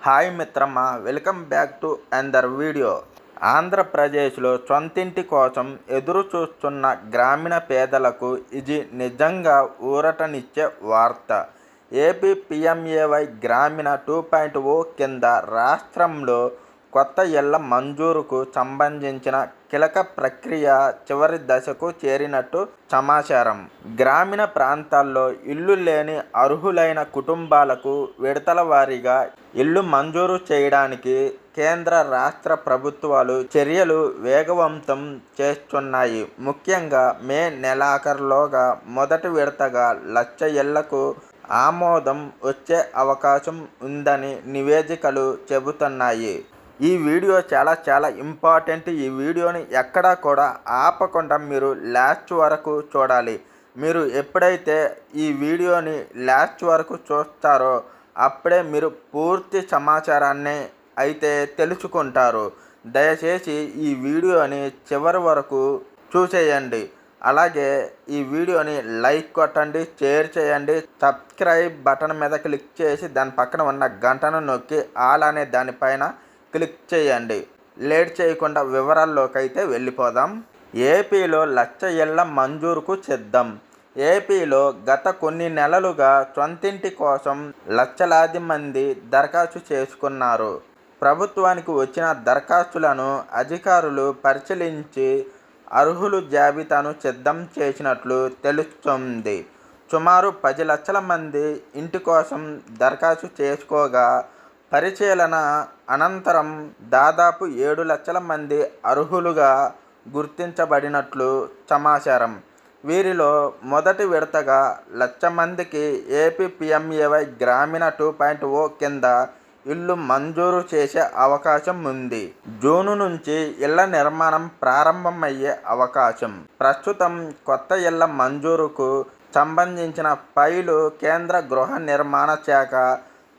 Hi మిత్రమా, welcome back to another video. ఆంధ్రప్రదేశ్లో సొంతింటి కోసం ఎదురు చూస్తున్న గ్రామీణ పేదలకు ఇది నిజంగా ఊరటనిచ్చే వార్త. ఏపీ పీఎంఏవై గ్రామీణ 2.0 కింద రాష్ట్రంలో కొత్త ఇళ్ల మంజూరుకు సంబంధించిన కీలక ప్రక్రియ చివరి దశకు చేరినట్టు సమాచారం. గ్రామీణ ప్రాంతాల్లో ఇల్లు లేని అర్హులైన కుటుంబాలకు విడతల వారీగా ఇల్లు మంజూరు చేయడానికి కేంద్ర రాష్ట్ర ప్రభుత్వాలు చర్యలు వేగవంతం చేస్తున్నాయి. ముఖ్యంగా మే నెలాఖరులోగా మొదటి విడతగా 1,00,000 ఇళ్లకు ఆమోదం వచ్చే అవకాశం ఉందని నివేదికలు చెబుతున్నాయి. ఈ వీడియో చాలా ఇంపార్టెంట్. ఈ వీడియోని ఎక్కడా కూడా ఆపకుండా మీరు లాస్ట్ వరకు చూడాలి. మీరు ఎప్పుడైతే ఈ వీడియోని లాస్ట్ వరకు చూస్తారో అప్పుడే మీరు పూర్తి సమాచారాన్ని అయితే తెలుసుకుంటారు. దయచేసి ఈ వీడియోని చివరి వరకు చూసేయండి. అలాగే ఈ వీడియోని లైక్ కొట్టండి, షేర్ చేయండి, సబ్స్క్రైబ్ బటన్ మీద క్లిక్ చేసి దాని పక్కన ఉన్న గంటను నొక్కి ఆల్ అనే దానిపైన క్లిక్ చేయండి. లేట్ చేయకుండా వివరాల్లోకి అయితే వెళ్ళిపోదాం. ఏపీలో 1,00,000 ఇళ్ల మంజూరుకు సిద్ధం. ఏపీలో గత కొన్ని నెలలుగా సొంతింటి కోసం లక్షలాది మంది దరఖాస్తు చేసుకున్నారు. ప్రభుత్వానికి వచ్చిన దరఖాస్తులను అధికారులు పరిశీలించి అర్హుల జాబితాను సిద్ధం చేసినట్లు తెలుస్తోంది. సుమారు 10 లక్షల మంది ఇంటి కోసం దరఖాస్తు చేసుకోగా పరిశీలన అనంతరం దాదాపు 7 లక్షల మంది అర్హులుగా గుర్తించబడినట్లు సమాచారం. వీరిలో మొదటి విడతగా 1,00,000 మందికి ఏపీ పీఎంఏవై గ్రామీణ 2.0 కింద ఇల్లు మంజూరు చేసే అవకాశం ఉంది. జూన్ నుంచి ఇళ్ల నిర్మాణం ప్రారంభమయ్యే అవకాశం. ప్రస్తుతం కొత్త ఇళ్ల మంజూరుకు సంబంధించిన ఫైలు కేంద్ర గృహ నిర్మాణ శాఖ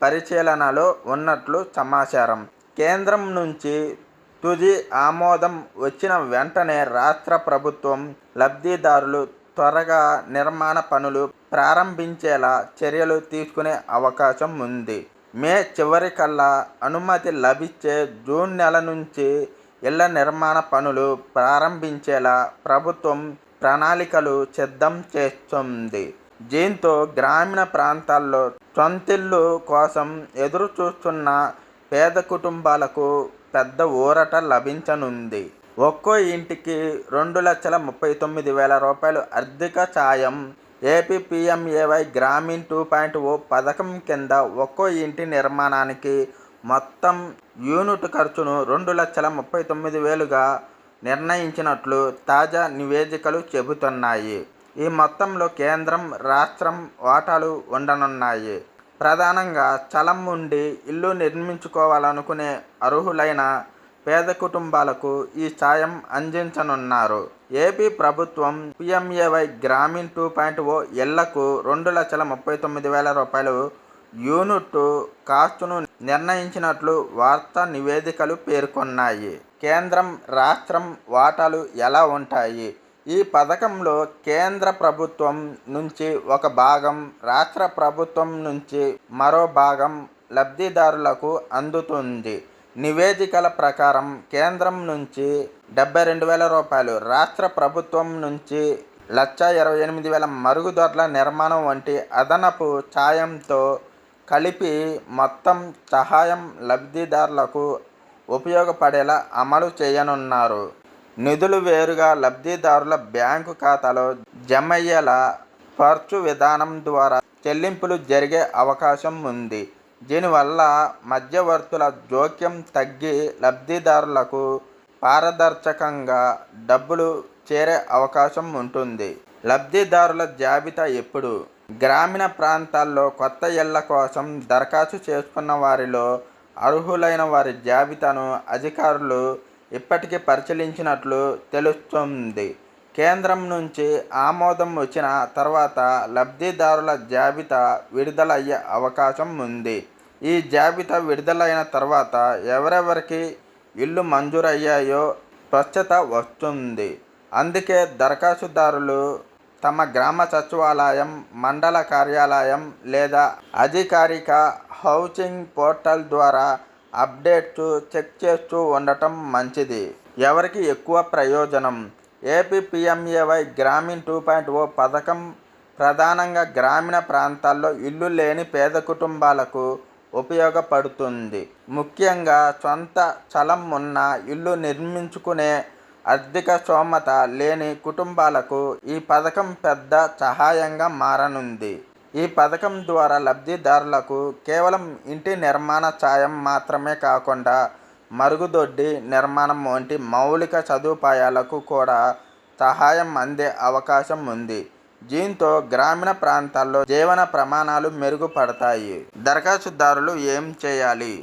పరిశీలనలో ఉన్నట్లు సమాచారం. కేంద్రం నుంచి తుది ఆమోదం వచ్చిన వెంటనే రాష్ట్ర ప్రభుత్వం లబ్ధిదారులు త్వరగా నిర్మాణ పనులు ప్రారంభించేలా చర్యలు తీసుకునే అవకాశం ఉంది. మే చివరికల్లా అనుమతి లభించే జూన్ నెల నుంచి ఇళ్ల నిర్మాణ పనులు ప్రారంభించేలా ప్రభుత్వం ప్రణాళికలు సిద్ధం చేస్తుంది. దీంతో గ్రామీణ ప్రాంతాల్లో సొంతిల్లు కోసం ఎదురు చూస్తున్న పేద కుటుంబాలకు పెద్ద ఊరట లభించనుంది. ఒక్కో ఇంటికి 2,39,000 రూపాయలు ఆర్థిక సాయం. ఏపీ పీఎంఏవై గ్రామీణ 2.0 పథకం కింద ఒక్కో ఇంటి నిర్మాణానికి మొత్తం యూనిట్ ఖర్చును 2,39,000గా నిర్ణయించినట్లు తాజా నివేదికలు చెబుతున్నాయి. ఈ మొత్తంలో కేంద్రం, రాష్ట్రం వాటాలు ఉండనున్నాయి. ప్రధానంగా స్థలం ఉండి ఇల్లు నిర్మించుకోవాలనుకునే అర్హులైన పేద కుటుంబాలకు ఈ సాయం అందించనున్నారు. ఏపీ ప్రభుత్వం పీఎంఏవై గ్రామీణ 2.0 ఇళ్లకు 2,39,000 రూపాయలు యూనిట్ కాస్టును నిర్ణయించినట్లు వార్తా నివేదికలు పేర్కొన్నాయి. కేంద్రం, రాష్ట్రం వాటాలు ఎలా ఉంటాయి? ఈ పథకంలో కేంద్ర ప్రభుత్వం నుంచి ఒక భాగం, రాష్ట్ర ప్రభుత్వం నుంచి మరో భాగం లబ్ధిదారులకు అందుతుంది. నివేదికల ప్రకారం కేంద్రం నుంచి 72,000 రూపాయలు, రాష్ట్ర ప్రభుత్వం నుంచి 1,28,000 మరుగుదొడ్ల నిర్మాణం వంటి అదనపు సాయంతో కలిపి మొత్తం సహాయం లబ్ధిదారులకు ఉపయోగపడేలా అమలు చేయనున్నారు. నిధులు వేరుగా లబ్ధిదారుల బ్యాంకు ఖాతాలో జమయ్యేలా ఖర్చు విధానం ద్వారా చెల్లింపులు జరిగే అవకాశం ఉంది. దీనివల్ల మధ్యవర్తుల జోక్యం తగ్గి లబ్ధిదారులకు పారదర్శకంగా డబ్బులు చేరే అవకాశం ఉంటుంది. లబ్ధిదారుల జాబితా ఎప్పుడు? గ్రామీణ ప్రాంతాల్లో కొత్త ఇళ్ల కోసం దరఖాస్తు చేసుకున్న వారిలో అర్హులైన వారి జాబితాను అధికారులు ఇప్పటికీ పరిశీలించినట్లు తెలుస్తోంది. కేంద్రం నుంచి ఆమోదం వచ్చిన తర్వాత లబ్ధిదారుల జాబితా విడుదలయ్యే అవకాశం ఉంది. ఈ జాబితా విడుదలైన తర్వాత ఎవరెవరికి ఇల్లు మంజూరయ్యాయో స్పష్టత వస్తుంది. అందుకే దరఖాస్తుదారులు తమ గ్రామ సచివాలయం, మండల కార్యాలయం లేదా అధికారిక హౌసింగ్ పోర్టల్ ద్వారా అప్డేట్స్ చెక్ చేస్తూ ఉండటం మంచిది. ఎవరికి ఎక్కువ ప్రయోజనం? ఏపీ పీఎంఏవై గ్రామీణ్ 2.0 పథకం ప్రధానంగా గ్రామీణ ప్రాంతాల్లో ఇల్లు లేని పేద కుటుంబాలకు ఉపయోగపడుతుంది. ముఖ్యంగా సొంత స్థలం ఉన్న ఇల్లు నిర్మించుకునే ఆర్థిక స్తోమత లేని కుటుంబాలకు ఈ పథకం పెద్ద సహాయంగా మారనుంది. ఈ పథకం ద్వారా లబ్ధిదారులకు కేవలం ఇంటి నిర్మాణ సాయం మాత్రమే కాకుండా మరుగుదొడ్డి నిర్మాణం వంటి మౌలిక సదుపాయాలకు కూడా సహాయం అందే అవకాశం ఉంది. దీంతో గ్రామీణ ప్రాంతాల్లో జీవన ప్రమాణాలు మెరుగుపడతాయి. దరఖాస్తుదారులు ఏం చేయాలి?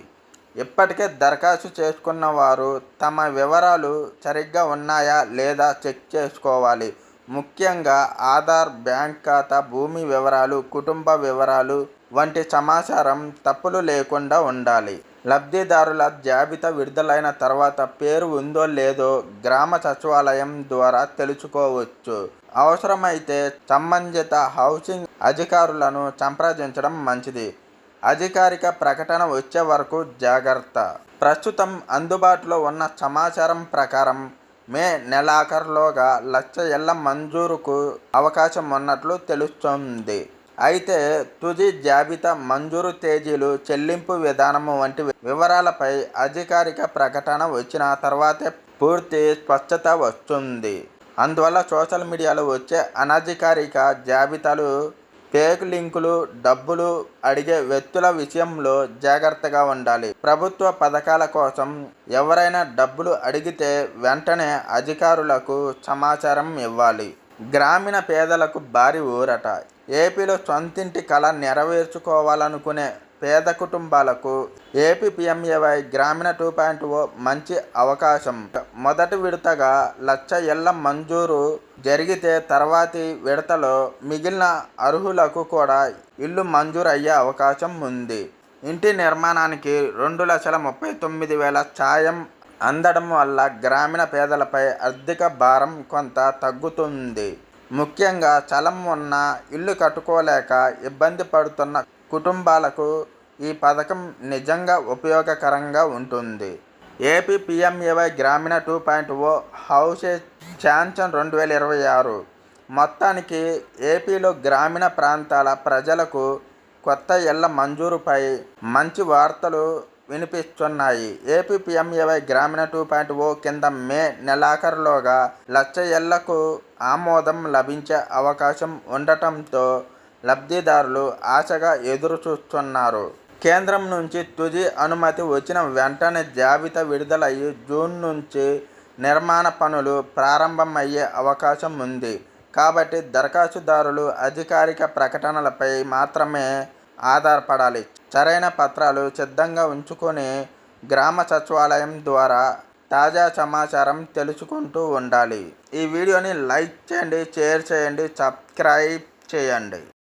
ఇప్పటికే దరఖాస్తు చేసుకున్న వారు తమ వివరాలు సరిగ్గా ఉన్నాయా లేదా చెక్ చేసుకోవాలి. ముఖ్యంగా ఆధార్, బ్యాంక్ ఖాతా, భూమి వివరాలు, కుటుంబ వివరాలు వంటి సమాచారం తప్పులు లేకుండా ఉండాలి. లబ్ధిదారుల జాబితా విడుదలైన తర్వాత పేరు ఉందో లేదో గ్రామ సచివాలయం ద్వారా తెలుసుకోవచ్చు. అవసరమైతే సంబంధిత హౌసింగ్ అధికారులను సంప్రదించడం మంచిది. అధికారిక ప్రకటన వచ్చే వరకు జాగ్రత్త. ప్రస్తుతం అందుబాటులో ఉన్న సమాచారం ప్రకారం మే నెలాఖరులోగా 1,00,000 ఇళ్ల మంజూరుకు అవకాశం ఉన్నట్లు తెలుస్తోంది. అయితే తుది జాబితా, మంజూరు తేదీలు, చెల్లింపు విధానం వంటి వివరాలపై అధికారిక ప్రకటన వచ్చిన తర్వాతే పూర్తి స్పష్టత వస్తుంది. అందువల్ల సోషల్ మీడియాలో వచ్చే అనధికారిక జాబితాలు, ఫేక్ లింకులు, డబ్బులు అడిగే వ్యక్తుల విషయంలో జాగ్రత్తగా ఉండాలి. ప్రభుత్వ పథకాల కోసం ఎవరైనా డబ్బులు అడిగితే వెంటనే అధికారులకు సమాచారం ఇవ్వాలి. గ్రామీణ పేదలకు భారీ ఊరట. ఏపీలో సొంతింటి కళ నెరవేర్చుకోవాలనుకునే పేద కుటుంబాలకు ఏపీ పీఎంఏవై గ్రామీణ 2.0 మంచి అవకాశం. మొదటి విడతగా 1,00,000 ఇళ్ల మంజూరు జరిగితే తర్వాతి విడతలో మిగిలిన అర్హులకు కూడా ఇల్లు మంజూరు అయ్యే అవకాశం ఉంది. ఇంటి నిర్మాణానికి 2,39,000 సాయం అందడం వల్ల గ్రామీణ పేదలపై ఆర్థిక భారం కొంత తగ్గుతుంది. ముఖ్యంగా స్థలం ఉన్న ఇల్లు కట్టుకోలేక ఇబ్బంది పడుతున్న కుటుంబాలకు ఈ పథకం నిజంగా ఉపయోగకరంగా ఉంటుంది. ఏపీ పీఎంఏవై గ్రామీణ 2.0 హౌసెస్ శాంక్షన్ 2026 మొత్తానికి ఏపీలో గ్రామీణ ప్రాంతాల ప్రజలకు కొత్త ఇళ్ల మంజూరుపై మంచి వార్తలు వినిపిస్తున్నాయి. ఏపీ పీఎంఏవై గ్రామీణ 2.0 కింద మే నెలాఖరులోగా 1,00,000 ఇళ్లకు ఆమోదం లభించే అవకాశం ఉండటంతో లబ్ధిదారులు ఆశగా ఎదురు చూస్తున్నారు. కేంద్రం నుంచి తుది అనుమతి వచ్చిన వెంటనే జాబితా విడుదలయ్యి జూన్ నుంచి నిర్మాణ పనులు ప్రారంభమయ్యే అవకాశం ఉంది. కాబట్టి దరఖాస్తుదారులు అధికారిక ప్రకటనలపై మాత్రమే ఆధారపడాలి. సరైన పత్రాలు సిద్ధంగా ఉంచుకొని గ్రామ సచివాలయం ద్వారా తాజా సమాచారం తెలుసుకుంటూ ఉండాలి. ఈ వీడియోని లైక్ చేయండి, షేర్ చేయండి, సబ్స్క్రైబ్ చేయండి.